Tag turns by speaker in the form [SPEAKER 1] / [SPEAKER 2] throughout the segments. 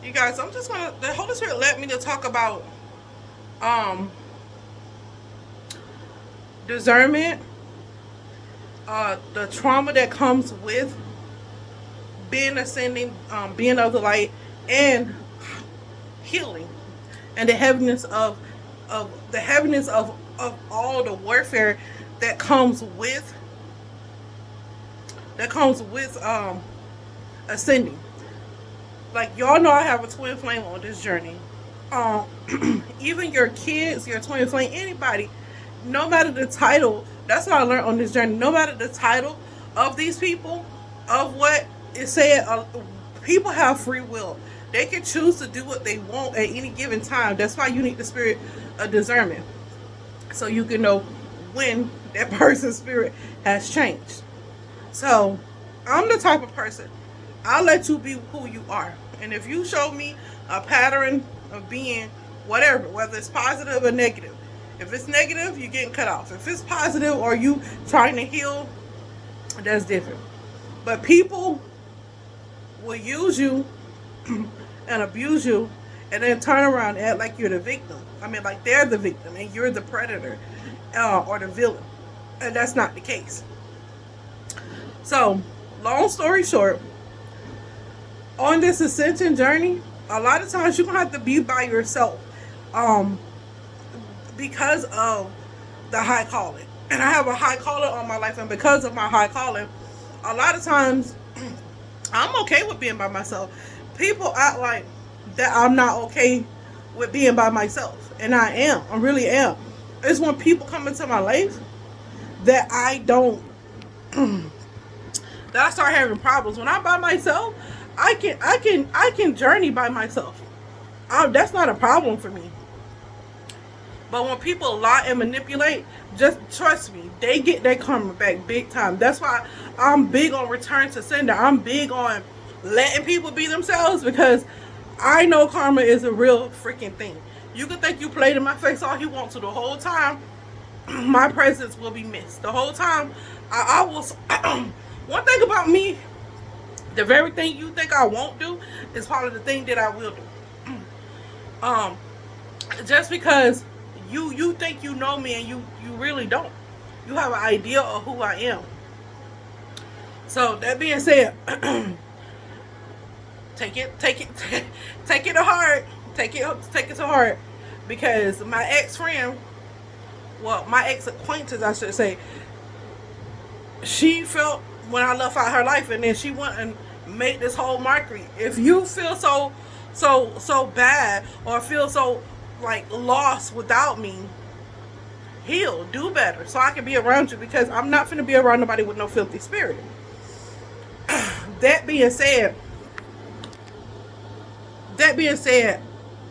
[SPEAKER 1] You guys, the Holy Spirit led me to talk about um discernment, the trauma that comes with being ascending, being of the light, and healing, and the heaviness of all the warfare that comes with ascending. Like, y'all know I have a twin flame on this journey. Um, Even your kids, your twin flame, anybody, no matter the title, that's what I learned on this journey. No matter the title of these people, of what it said, people have free will. They can choose to do what they want at any given time. That's why you need the spirit of discernment, so you can know when that person's spirit has changed. So I'm the type of person, I'll let you be who you are. And if you show me a pattern of being whatever, whether it's positive or negative, if it's negative, you're getting cut off. If it's positive or you trying to heal, that's different. But people will use you and abuse you and then turn around and act like you're the victim. I mean, like they're the victim and you're the predator, or the villain. And that's not the case. So, long story short, on this ascension journey, a lot of times you're gonna have to be by yourself, um, because of the high calling. And I have a high calling on my life, and because of my high calling, a lot of times I'm okay with being by myself. People act like that I'm not okay with being by myself, and I am. I really am. It's when people come into my life that I don't that I start having problems. When I'm by myself, I can journey by myself. That's not a problem for me. But when people lie and manipulate, just trust me, they get their karma back big time. That's why I'm big on return to sender. I'm big on letting people be themselves, because I know karma is a real freaking thing. You can think you played in my face all you want to. The whole time, my presence will be missed. The whole time, I was. One thing about me, the very thing you think I won't do is probably the thing that I will do. Um, just because you think you know me and you really don't. You have an idea of who I am. So that being said, take it take it to heart. Take it to heart, because my ex friend, well, my ex acquaintance, I should say, she felt when I left out her life, and then she went and made this whole mockery. If you feel so bad, or feel so like lost without me, heal, do better, so I can be around you, because I'm not gonna be around nobody with no filthy spirit. That being said, that being said,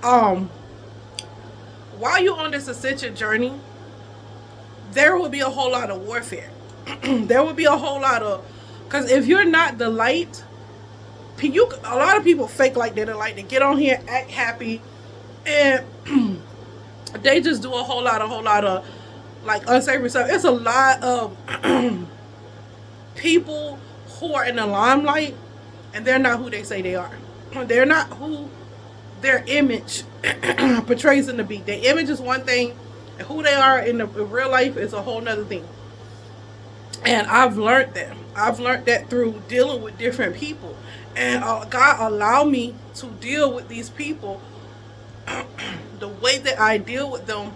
[SPEAKER 1] um, while you're on this ascension journey, there will be a whole lot of warfare. There will be a whole lot of, because if you're not the light, a lot of people fake like they're the light. They get on here, act happy, and they just do a whole lot of like unsavory stuff. It's a lot of people who are in the limelight, and they're not who they say they are. They're not who their image portrays them to be. Their image is one thing, and who they are in real life is a whole nother thing. And I've learned that. I've learned that through dealing with different people. And God allowed me to deal with these people. The way that I deal with them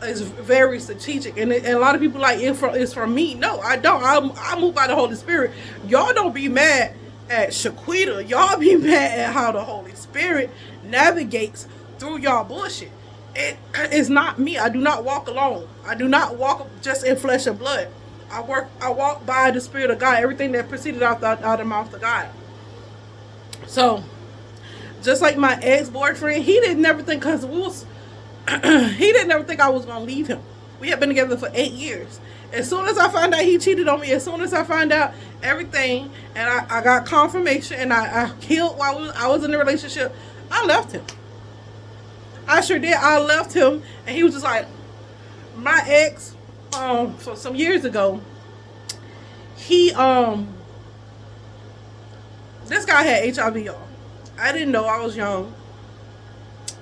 [SPEAKER 1] is very strategic. And a lot of people like, it's from me. No, I don't. I move by the Holy Spirit. Y'all don't be mad at Shaquita. Y'all be mad at how the Holy Spirit navigates through y'all bullshit. It is not me. I do not walk alone. I do not walk just in flesh and blood. I walk by the Spirit of God. Everything that proceeded out of the mouth of God. So, just like my ex-boyfriend, he didn't never think, because we was he didn't ever think I was gonna leave him. We had been together for 8 years. As soon as I found out he cheated on me, as soon as I found out everything, and I got confirmation, and I healed while I was in the relationship, I left him. I sure did. I left him, and he was just like, my ex, so some years ago, he this guy had HIV, y'all. I didn't know, I was young.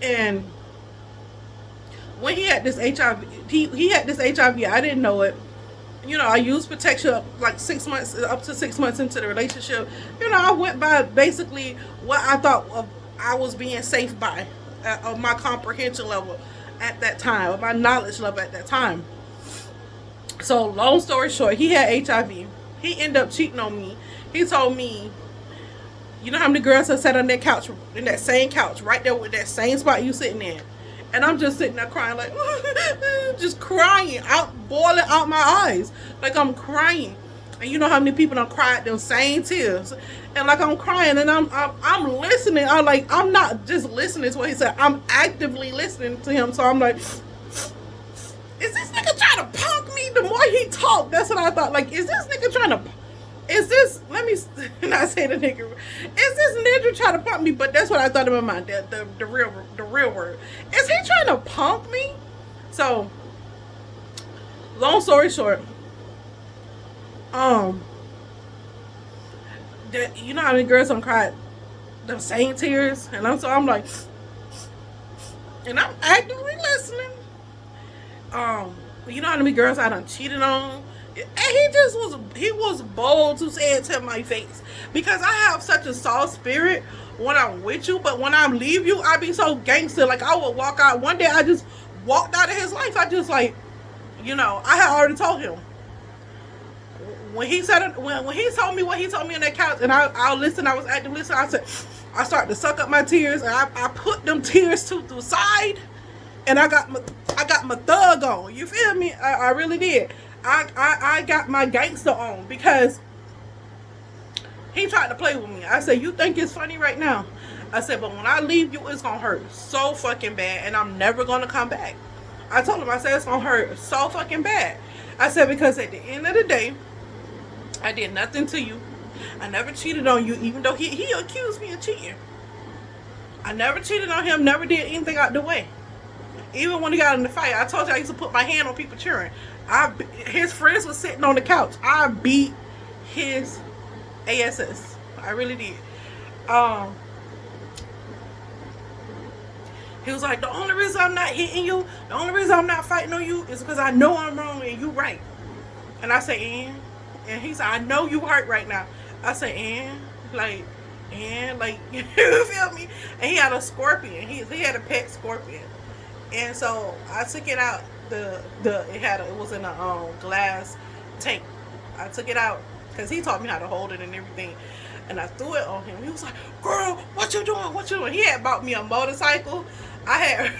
[SPEAKER 1] And when he had this HIV, he had this HIV, I didn't know it. You know, I used protection like 6 months, up to 6 months into the relationship. You know, I went by basically what I thought of, I was being safe by, of my comprehension level at that time, of my knowledge level at that time. So, long story short, he had HIV. He ended up cheating on me. He told me, you know how many girls have sat on that couch, in that same couch, right there with that same spot you sitting in? And I'm just sitting there crying, like, just crying, out, boiling out my eyes. Like I'm crying. And you know how many people don't cry at them same tears. And like I'm crying and I'm listening. I'm not just listening to what he said. I'm actively listening to him. So I'm like, is this nigga trying to punk me? The more he talked, that's what I thought. Like, is this nigga trying to, is this, let me not say the nigga, is this nigga trying to punk me? But that's what I thought in my mind, the real word. Is he trying to punk me? So, long story short, you know how many girls don't cry the same tears? And I'm like, and I'm actively listening. You know how many girls I done cheated on? And he was bold to say it to my face. Because I have such a soft spirit when I'm with you, but when I leave you, I be so gangster. Like, I would walk out. One day I just walked out of his life. I just like, you know, I had already told him. When he said, when he told me what he told me on that couch, and I'll listen, I was active listening, I said, I started to suck up my tears, and I put them tears to the side, and I got my thug on. You feel me? I really did. I got my gangster on because he tried to play with me. I said, you think it's funny right now? I said, but when I leave you, it's gonna hurt so fucking bad, and I'm never gonna come back. I told him, I said, it's gonna hurt so fucking bad. I said, because at the end of the day, I did nothing to you. I never cheated on you, even though he accused me of cheating. I never cheated on him, never did anything out the way. Even when he got in the fight, I told you I used to put my hand on people cheering. His friends was sitting on the couch. I beat his ass. I really did. He was like, the only reason I'm not hitting you, the only reason I'm not fighting on you is because I know I'm wrong and you right. And I say, and he said, I know you hurt right now. I said, and you feel me? And he had a scorpion. He had a pet scorpion. And so I took it out. It was in a glass tank. I took it out because he taught me how to hold it and everything. And I threw it on him. He was like, girl, what you doing? What you doing? He had bought me a motorcycle. I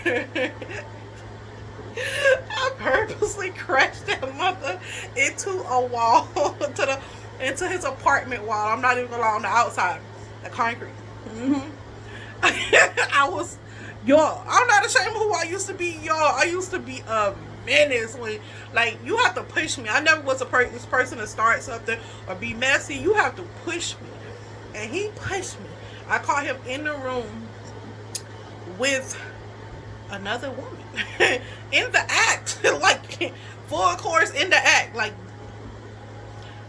[SPEAKER 1] purposely crashed that mother into a wall, into his apartment wall. I'm not even gonna lie, on the outside, the concrete. I'm not ashamed of who I used to be, y'all. I used to be a menace when, like, you have to push me. I never was this person to start something or be messy. You have to push me. And he pushed me. I caught him in the room with another woman. In the act. Like, full course in the act. Like,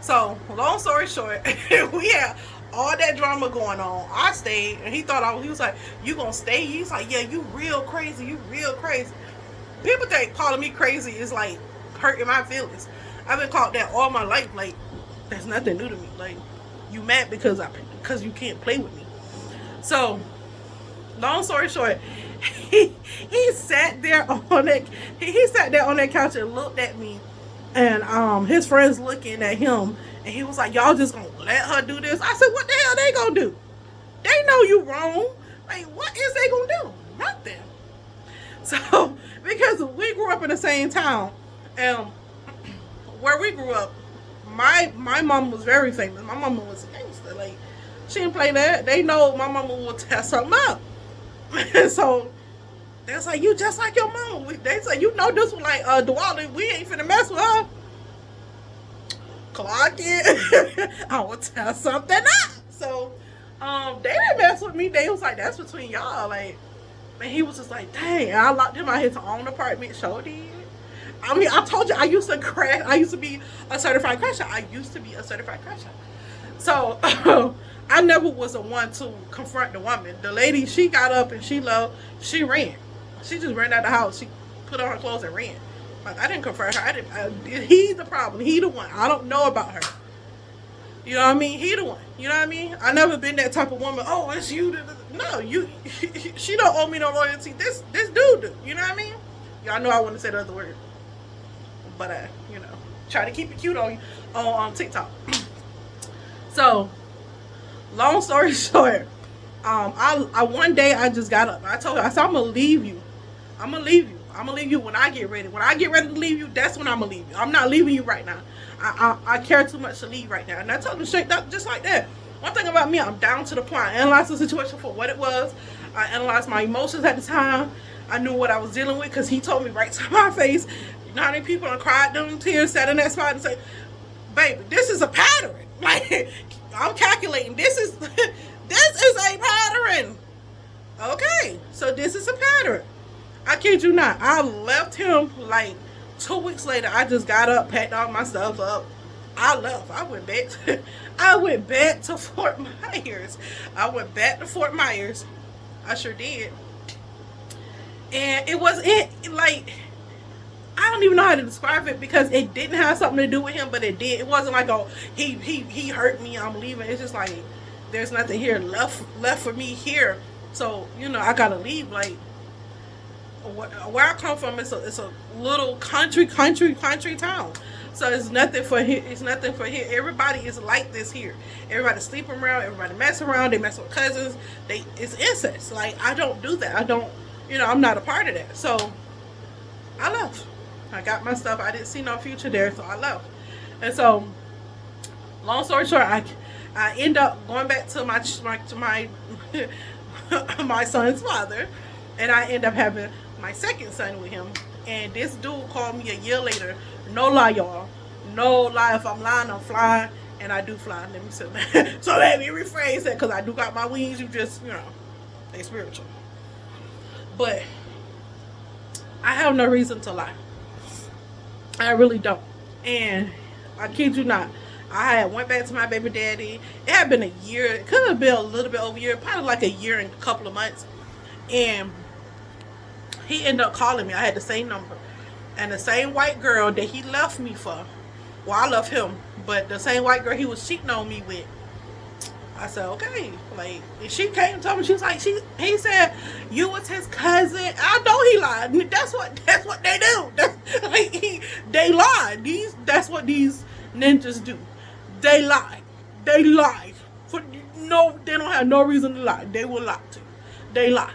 [SPEAKER 1] so, long story short, we had all that drama going on. I stayed, and he was like, you gonna stay? He's like, yeah, you real crazy. People think calling me crazy is like hurting my feelings. I've been called that all my life. Like, that's nothing new to me. Like, you mad because you can't play with me. So, long story short, he sat there on that couch and looked at me, and his friends looking at him, and he was like, y'all just gonna let her do this? I said, what the hell they gonna do? They know you wrong. Like, what is they gonna do? Nothing. So, because we grew up in the same town, and where we grew up, my mom was very famous. My mama was a gangster. Like, she didn't play that. They know my mama will tear something up. So, they're like, you just like your mama. They say, you know this was like Dwally. We ain't finna mess with her. Clock it. I will tear something up. So, they didn't mess with me. They was like, that's between y'all. Like, and he was just like, dang. And I locked him out his own apartment. So did. I mean, I told you, I used to crash. I used to be a certified crasher. So, I never was the one to confront the woman. The lady, she got up and she ran. She just ran out the house. She put on her clothes and ran. Like, I didn't confront her. He's the problem. He the one. I don't know about her. You know what I mean? He the one. You know what I mean? I never been that type of woman. Oh, it's you. No, you. She don't owe me no loyalty. This dude do. You know what I mean? Y'all know I want to say the other word, but you know, try to keep it cute on TikTok. So, long story short, I one day I just got up. I told her, I said, I'm gonna leave you. I'm gonna leave you. I'm gonna leave you when I get ready. When I get ready to leave you, that's when I'm gonna leave you. I'm not leaving you right now. I care too much to leave right now. And I told him straight up, just like that. One thing about me, I'm down to the point. I analyzed the situation for what it was. I analyzed my emotions at the time. I knew what I was dealing with because he told me right to my face. You know how many people have cried them tears, sat in that spot and say, baby, this is a pattern. Like, I'm calculating. This is a pattern. Okay, so this is a pattern. I kid you not. I left him like 2 weeks later. I just got up, packed all my stuff up. I left. I went back to Fort Myers. I sure did. And it was like, I don't even know how to describe it because it didn't have something to do with him, but it did. It wasn't like, oh, he hurt me, I'm leaving. It's just like, there's nothing here left for me here. So, you know, I gotta leave. Like, where I come from, it's a little country town. So it's nothing for here. Everybody is like this here. Everybody sleeping around. Everybody mess around. They mess with cousins. It's incest. Like, I don't do that. I don't. You know, I'm not a part of that. So I left. I got my stuff. I didn't see no future there, so I left. And so, long story short, I end up going back to my my son's father, and I end up having my second son with him. And this dude called me a year later. No lie, y'all. No lie. If I'm lying, I'm flying, and I do fly. Let me say that. So let me rephrase that, because I do got my wings. You just, you know, they spiritual. But I have no reason to lie. I really don't. And I kid you not, I had went back to my baby daddy. It had been a year. It could have been a little bit over a year. Probably like a year and a couple of months. And he ended up calling me. I had the same number. And the same white girl that he left me for. Well, I left him. But the same white girl he was cheating on me with. I said, okay. Like, and she came and told me, she was like, he said, you was his cousin. I know he lied. That's what they do. They lie. That's what these ninjas do. They lie. They lie. No, they don't have no reason to lie. They will lie to you. They lie.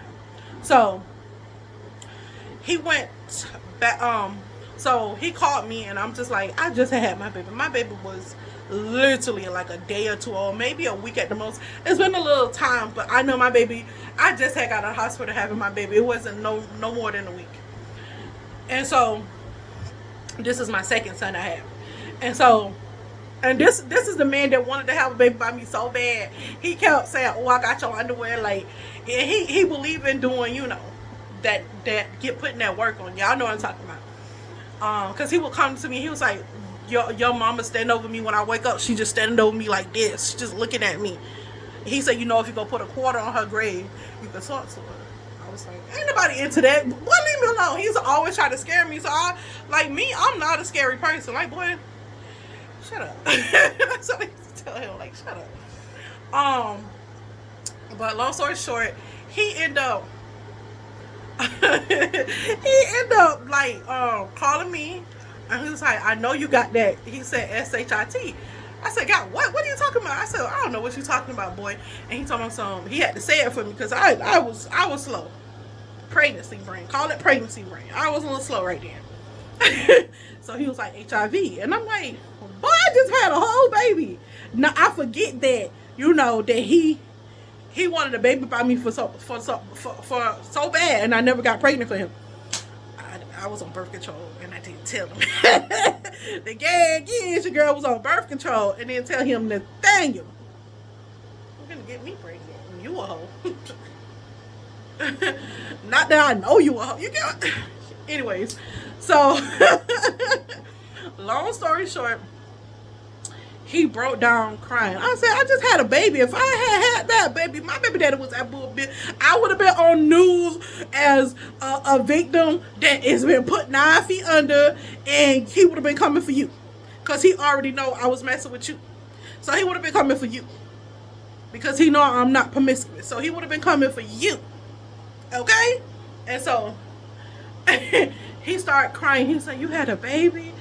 [SPEAKER 1] So he went back. So he called me, and I'm just like, I just had my baby. My baby was literally like a day or two old, maybe a week at the most. It's been a little time, but I know my baby. I just had got out of the hospital having my baby. It wasn't no more than a week. And so this is my second son I have. And so, and this is the man that wanted to have a baby by me so bad. He kept saying, oh, I got your underwear. Like, and he believed in doing, you know, that putting that work on. Y'all know what I'm talking about. Because he would come to me, he was like, your mama stand over me when I wake up. She just standing over me like this. She just looking at me. He said, you know, if you go put a quarter on her grave, you can talk to her. I was like, ain't nobody into that. Boy, leave me alone. He's always trying to scare me. So I'm not a scary person. Like, boy, shut up. That's what I used to tell him. Like, shut up. But long story short, he ended up like calling me, and he was like, I know you got that. He said SHIT. I said, God, what are you talking about? I said, I don't know what you're talking about, boy. And he told me something. He had to say it for me because I was slow. Pregnancy brain. Call it pregnancy brain. I was a little slow right then. So he was like, HIV. And I'm like, boy, I just had a whole baby. Now I forget that, you know, that he wanted a baby by me for so bad, and I never got pregnant for him. I was on birth control, and I didn't tell him. The gag is your girl was on birth control, and then tell him, Nathaniel, you're gonna get me pregnant. You a hoe. Not that I know you a hoe. You get. Anyways, so long story short, He broke down crying. I said, I just had a baby. If I had that baby, my baby daddy was at bullshit. I would have been on news as a victim that has been put 9 feet under, and he would have been coming for you. Because he already know I was messing with you. So he would have been coming for you. Because he know I'm not promiscuous. So he would have been coming for you. Okay? And so he started crying. He said, you had a baby?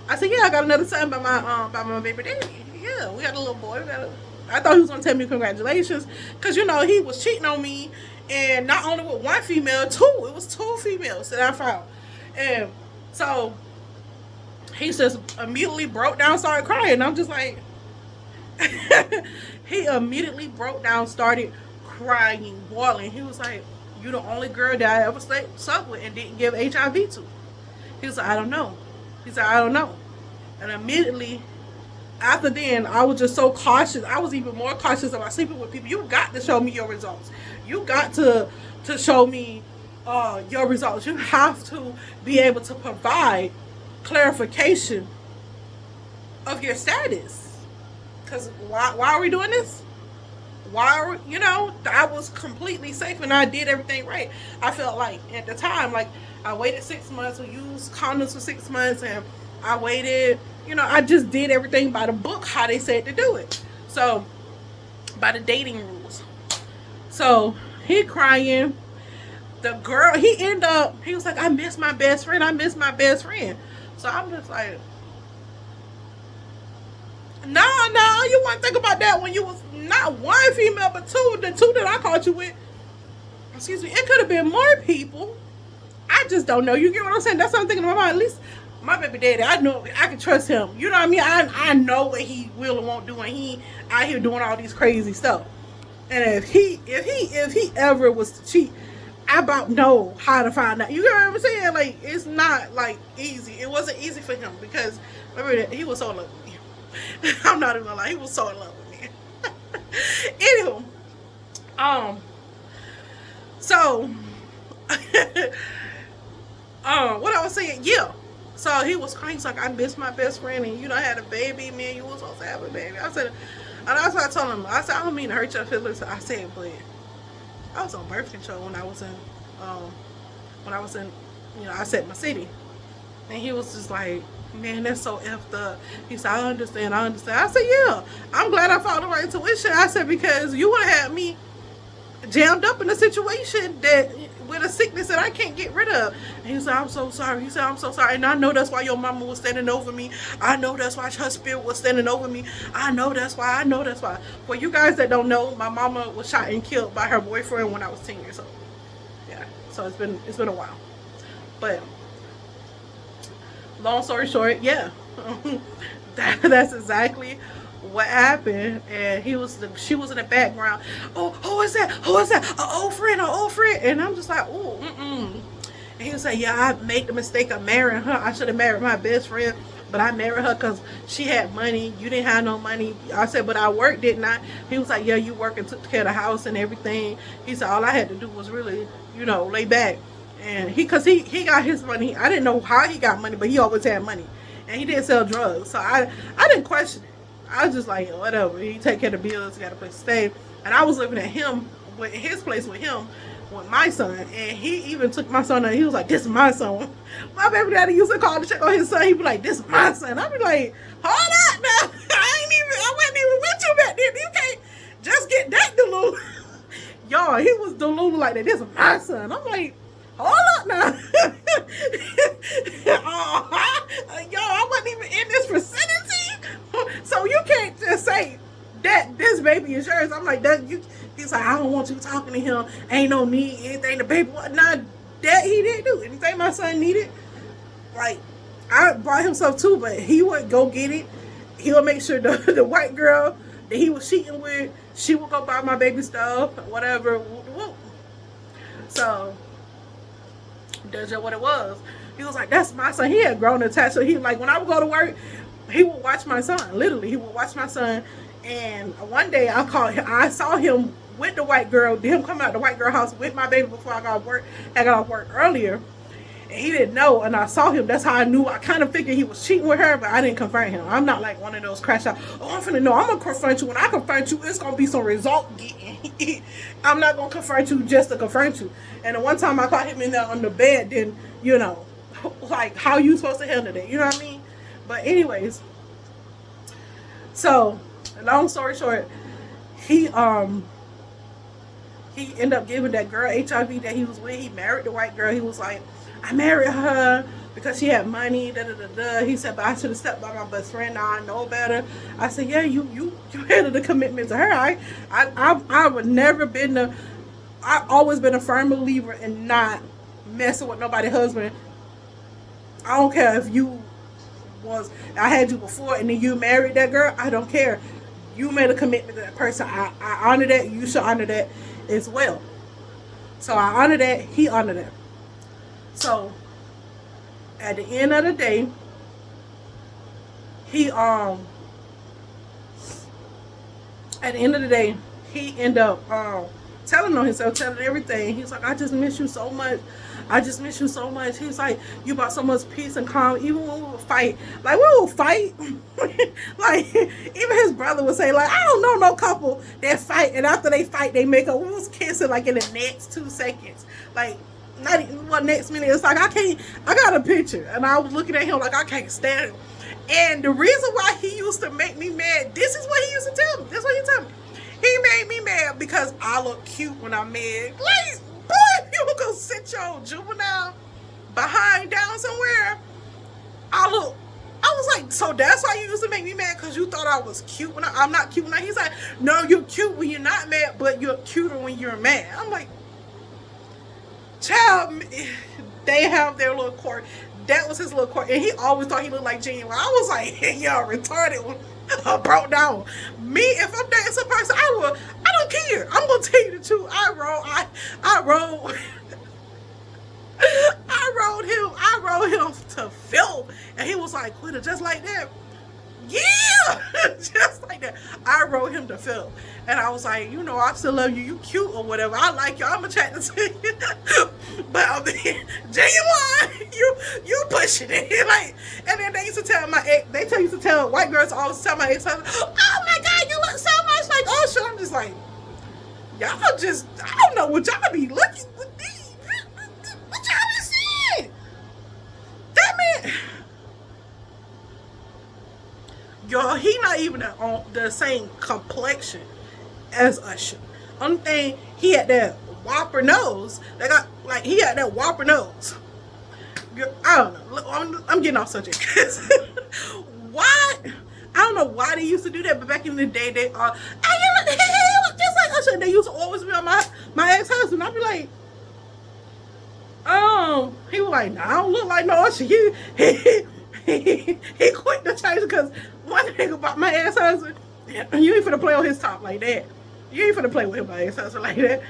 [SPEAKER 1] I said, yeah, I got another son by my baby daddy. Yeah, we got a little boy. I thought he was going to tell me congratulations. Because, you know, he was cheating on me. And not only with one female, two. It was 2 females that I found. And so he just immediately broke down, started crying. I'm just like, he immediately broke down, started crying, boiling. He was like, you the only girl that I ever slept with and didn't give HIV to. He was like, I don't know. He said, I don't know. And immediately after then, I was just so cautious. I was even more cautious about sleeping with people. You got to show me your results. You got to show me your results. You have to be able to provide clarification of your status. Because why are we doing this? Why are we, you know, I was completely safe and I did everything right. I felt like at the time, like I waited 6 months, we used condoms for 6 months, and I waited, you know, I just did everything by the book, how they said to do it. So, by the dating rules. So, he crying. The girl, he ended up, he was like, I miss my best friend. I miss my best friend. So, I'm just like, no, you wouldn't think about that when you was not one female, but two. The 2 that I caught you with, excuse me, it could have been more people. I just don't know. You get what I'm saying? That's what I'm thinking in my mind. At least my baby daddy, I know I can trust him. You know what I mean? I know what he will and won't do, and he out here doing all these crazy stuff. And if he ever was to cheat, I about know how to find out. You know what I'm saying? Like, it's not like easy. It wasn't easy for him because remember, he was so in love with me. I'm not even gonna lie, he was so in love with me. Anywho, so what I was saying, yeah. So he was crying. He's like, I miss my best friend, and you know, I had a baby, man. You was supposed to have a baby. I said, and that's what I told him. I said, I don't mean to hurt your feelings. I said, but I was on birth control when I was in, you know, I said my city, and he was just like, man, that's so effed up. He said, I understand. I said, yeah, I'm glad I followed the right intuition. I said, because you would have had me jammed up in a situation that with a sickness that I can't get rid of. And he said, I'm so sorry. He said, I'm so sorry. And I know that's why your mama was standing over me. I know that's why her spirit was standing over me. I know that's why. For you guys that don't know, my mama was shot and killed by her boyfriend when I was 10 years old. Yeah. So it's been a while. But long story short, yeah. That's exactly what happened. And she was in the background. Oh, who is that? An old friend. And I'm just like, oh, And he was like, yeah, I made the mistake of marrying her. I should have married my best friend, but I married her because she had money. You didn't have no money. I said, but I worked, didn't I? He was like, yeah, you worked and took care of the house and everything. He said, all I had to do was really, you know, lay back. And he got his money. I didn't know how he got money, but he always had money. And he didn't sell drugs. So I didn't question it. I was just like, whatever. He take care of the bills, got a place to stay. And I was living at his place with him, with my son. And he even took my son, and he was like, this is my son. My baby daddy used to call to check on his son. He'd be like, this is my son. I'd be like, hold up now. I wasn't even with you back then. You can't just get that Delulu. Y'all, he was Delulu like that. This is my son. I'm like, hold up now. Yo, I wasn't even in this vicinity. So you can't just say that this baby is yours. I'm like, he's like, I don't want you talking to him. Ain't no need, anything the baby want. Nah, that he didn't do. Anything my son needed, like, I bought him stuff too, but he would go get it. He would make sure the white girl that he was cheating with, she would go buy my baby stuff, whatever. So that's just what it was. He was like, that's my son. He had grown attached. So he, like, when I would go to work, he would watch my son. Literally, he would watch my son. And one day I saw him with the white girl, him come out the white girl house with my baby before I got off work. I got off work earlier. And he didn't know, and I saw him. That's how I knew. I kind of figured he was cheating with her, but I didn't confront him. I'm not like one of those crash out. Oh, I'm finna know. I'm gonna confront you. When I confront you, it's gonna be some result getting. I'm not gonna confront you just to confront you. And the one time I caught him in there on the bed, then like how you supposed to handle that? You know what I mean? But anyways, so long story short, he ended up giving that girl HIV that he was with. He married the white girl. He was like, I married her because she had money. Da da da da. He said, but I should have stepped by my best friend. Now I know better. I said, yeah, you handled the commitment to her. I would never been the. I always been a firm believer in not messing with nobody's husband. I don't care if I had you before and then you married that girl. I don't care. You made a commitment to that person. I honor that. You should honor that as well. So I honor that. He honored that. So at the end of the day, he ended up telling on himself, telling everything. He's like, I just miss you so much. I just miss you so much. He's like, you brought so much peace and calm, even when we would fight. Like, we would fight. Like, even his brother would say, like, I don't know no couple that fight, and after they fight, they make up. We was kissing, like, in the next 2 seconds. Like, not even what next minute. It's like, I got a picture, and I was looking at him like, I can't stand him. And the reason why he used to make me mad, this is what he used to tell me. This is what he told me. He made me mad because I look cute when I'm mad. Like, boy, if you were gonna sit your juvenile behind down somewhere, I was like, so that's why you used to make me mad, because you thought I was cute when I'm not cute now. He's like, no, you're cute when you're not mad, but you're cuter when you're mad. I'm like, child, they have their little court. That was his little court, and he always thought he looked like Genuine. I was like, y'all retarded. Broke down. Me, if I'm dating some person, I don't care. I'm gonna tell you the truth. I rode him to filth, and he was like, "Quitter, just like that." Yeah, just like that. I rode him to filth, and I was like, I still love you. You cute or whatever. I like you. I'm attracted to you. But I mean, Genuine, you pushing it. Like, and then they used to tell my ex. Used to tell white girls always tell my ex, oh my God, you look so much like Usher. I'm just like, y'all just, I don't know what y'all be looking with me. What y'all be seeing? That man, y'all, he not even on the same complexion as Usher. Only thing, he had that whopper nose. He had that whopper nose. I don't know. I'm getting off subject. Why? I don't know why they used to do that, but back in the day, they are. You look just like Usher. They used to always be on my ex-husband. I'd be like, he was like, nah, I don't look like no Usher. He quit the change, because one thing about my ex-husband, you ain't finna play on his top like that. You ain't finna play with him, my ex-husband, like that.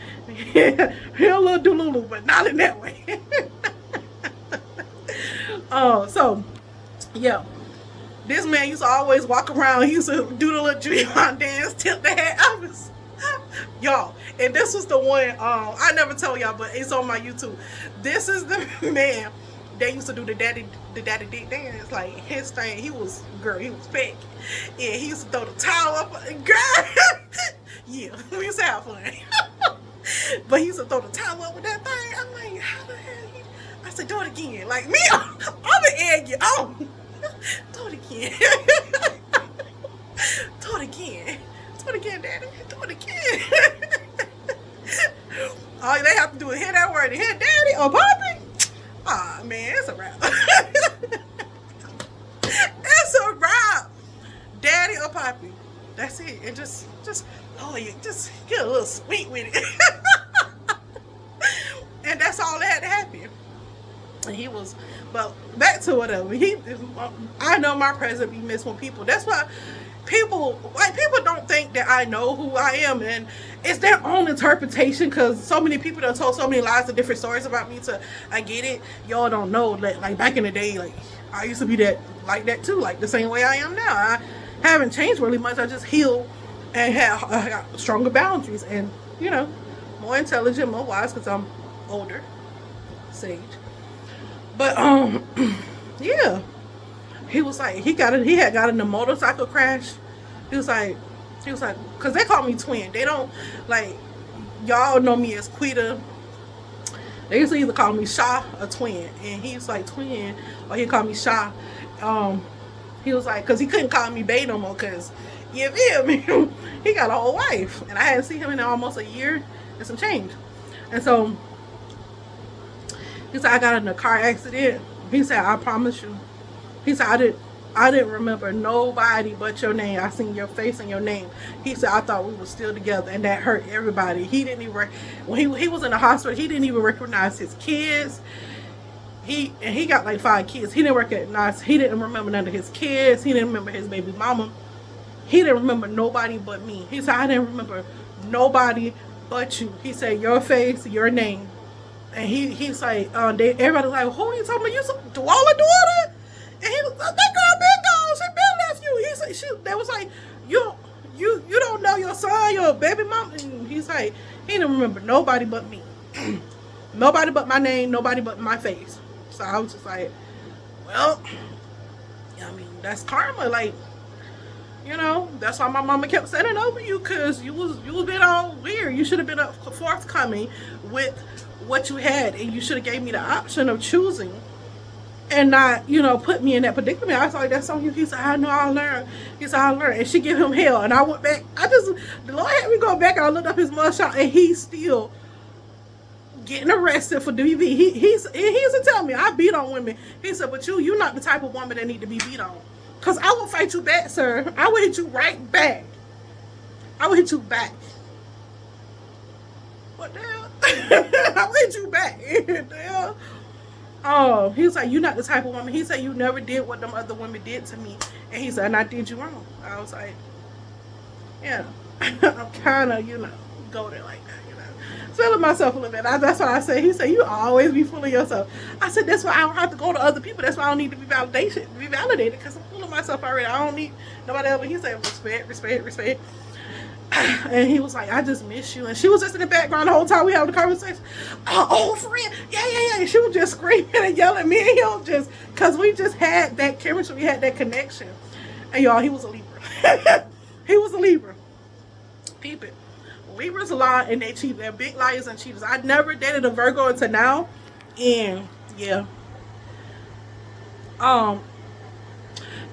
[SPEAKER 1] He a little dooloo, but not in that way. So, yeah. This man used to always walk around. He used to do the little Julian dance, tilt the head. Y'all, and this was the one, I never told y'all, but it's on my YouTube. This is the man that used to do the daddy dick dance. Like, his thing, he was fake. And he used to throw the towel up. Girl, yeah, we used to have fun. But he used to throw the towel up with that thing. I'm like, how the hell? I said, do it again. Like, me, I'm an egg you on. Do it again. Do it again. Do it again, Daddy. Do it again. All they have to do is hear that word and hear Daddy or Poppy. Ah, man, it's a wrap. It's a wrap. Daddy or Poppy. That's it. And just you just get a little sweet with it. And that's all that had to happen. And he was, but back to whatever. I know my presence be missed when people. That's why people don't think that I know who I am, and it's their own interpretation, because so many people have told so many lies and different stories about me. I get it. Y'all don't know that, like, back in the day, like, I used to be like that too, like the same way I am now. I haven't changed really much. I just healed and I got stronger boundaries, and more intelligent, more wise, because I'm older, sage. But yeah, he was like he had got in a motorcycle crash. He was like because they call me twin. They don't like y'all know me as Quita. They used to either call me Sha or twin, and he's like twin, or he called me Sha. Um, he was like, cause he couldn't call me Bay no more, cause you feel me? He got a whole wife, and I hadn't seen him in almost a year and some change. And so he said I got in a car accident. He said I promise you. He said I didn't remember nobody but your name. I seen your face and your name. He said I thought we were still together, and that hurt everybody. He didn't even when he was in the hospital. He didn't even recognize his kids. He got like 5 kids. He didn't recognize. He didn't remember none of his kids. He didn't remember his baby mama. He didn't remember nobody but me. He said I didn't remember nobody but you. He said your face, your name, and he's like everybody's like, who are you talking about? You Dwalla daughter? And he was that girl been gone. She been left you. He said they was like you don't know your son, your baby mama. And he's like he didn't remember nobody but me. Nobody but my name, nobody but my face. So I was just like, well, I mean, that's karma. Like, you know, that's why my mama kept sending over you, because you was being all weird. You should have been forthcoming with what you had, and you should have gave me the option of choosing and not, you know, put me in that predicament. I was like, that's on you. He said, I know, I'll learn. He said, I'll learn. And she gave him hell. And I went back. The Lord had me go back, and I looked up his mugshot, and he's still getting arrested for DV. He used to tell me I beat on women. He said, but you're not the type of woman that need to be beat on. Cause I will fight you back, sir. I will hit you right back. I will hit you back. What the hell? I will hit you back. What the hell? Oh, he was like, you're not the type of woman. He said, you never did what them other women did to me. And he said, and I did you wrong. I was like, yeah, I'm kind of, you know, golden like that. Feeling myself a little bit. That's what I said. He said, you always be fooling yourself. I said, that's why I don't have to go to other people. That's why I don't need to be validated, because I'm fooling myself already. I don't need nobody else. But he said, respect. And he was like, I just miss you. And she was just in the background the whole time we had the conversation. Old friend. Yeah. And she was just screaming and yelling at me and him, just because we just had that chemistry. We had that connection. And y'all, he was a Libra. He was a Libra. Peep it. Libras lie and they cheat. They're big liars and cheaters. I never dated a Virgo until now, and yeah.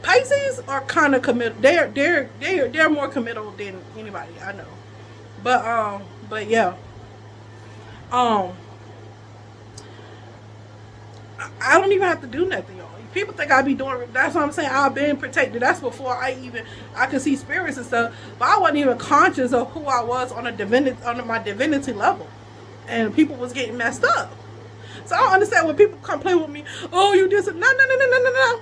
[SPEAKER 1] Pisces are kind of committed. They're more committal than anybody I know. But yeah. I don't even have to do nothing, y'all. People think I be doing. That's what I'm saying. I've been protected. That's before I could see spirits and stuff. But I wasn't even conscious of who I was on my divinity level, and people was getting messed up. So I don't understand when people come play with me. Oh, you did something. No.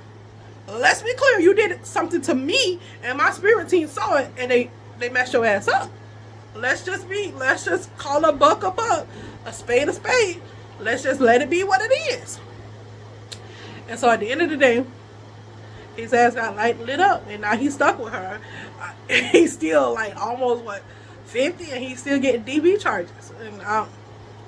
[SPEAKER 1] Let's be clear. You did something to me, and my spirit team saw it, and they messed your ass up. Let's just call a buck a buck, a spade a spade. Let's just let it be what it is. And so at the end of the day, his ass got lit up, and now he's stuck with her. He's still like almost 50, and he's still getting DV charges. And I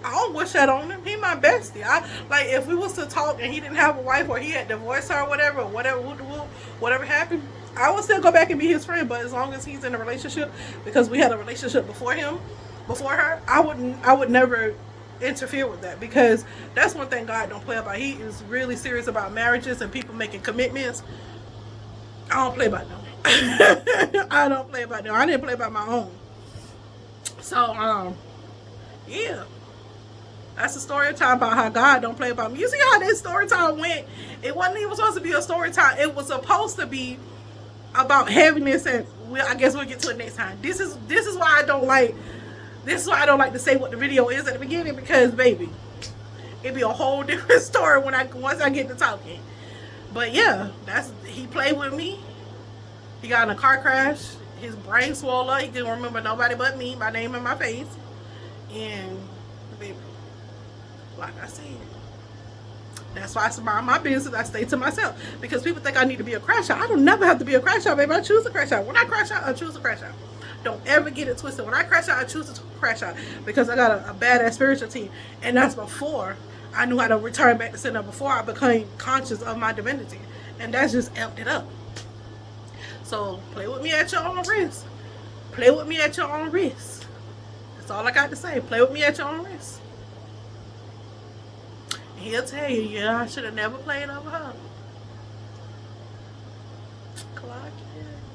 [SPEAKER 1] don't wish that on him. He my bestie. Like if we was to talk and he didn't have a wife, or he had divorced her, or whatever happened, I would still go back and be his friend. But as long as he's in a relationship, because we had a relationship before her, I would never interfere with that, because that's one thing God don't play about. He is really serious about marriages and people making commitments. I don't play about them. I don't play about them. I didn't play about my own. So yeah, that's a story time about how God don't play about me. You see how this story time went? It wasn't even supposed to be a story time. It was supposed to be about heaviness, and I guess we'll get to it next time. This is why I don't like. This is why I don't like to say what the video is at the beginning, because baby, it'd be a whole different story once I get to talking. But yeah, he played with me. He got in a car crash. His brain swelled up. He didn't remember nobody but me, my name and my face. And baby, like I said, that's why I surround my business. I stay to myself, because people think I need to be a crash out. I don't never have to be a crash out, baby. I choose to crash out. When I crash out, I choose to crash out. Don't ever get it twisted. When I crash out, I choose to crash out, because I got a badass spiritual team, and that's before I knew how to return back to sender before I became conscious of my divinity. And that's just amped it up. So play with me at your own risk. Play with me at your own risk. That's all I got to say. Play with me at your own risk. And he'll tell you, yeah, I should have never played over her. Clock it.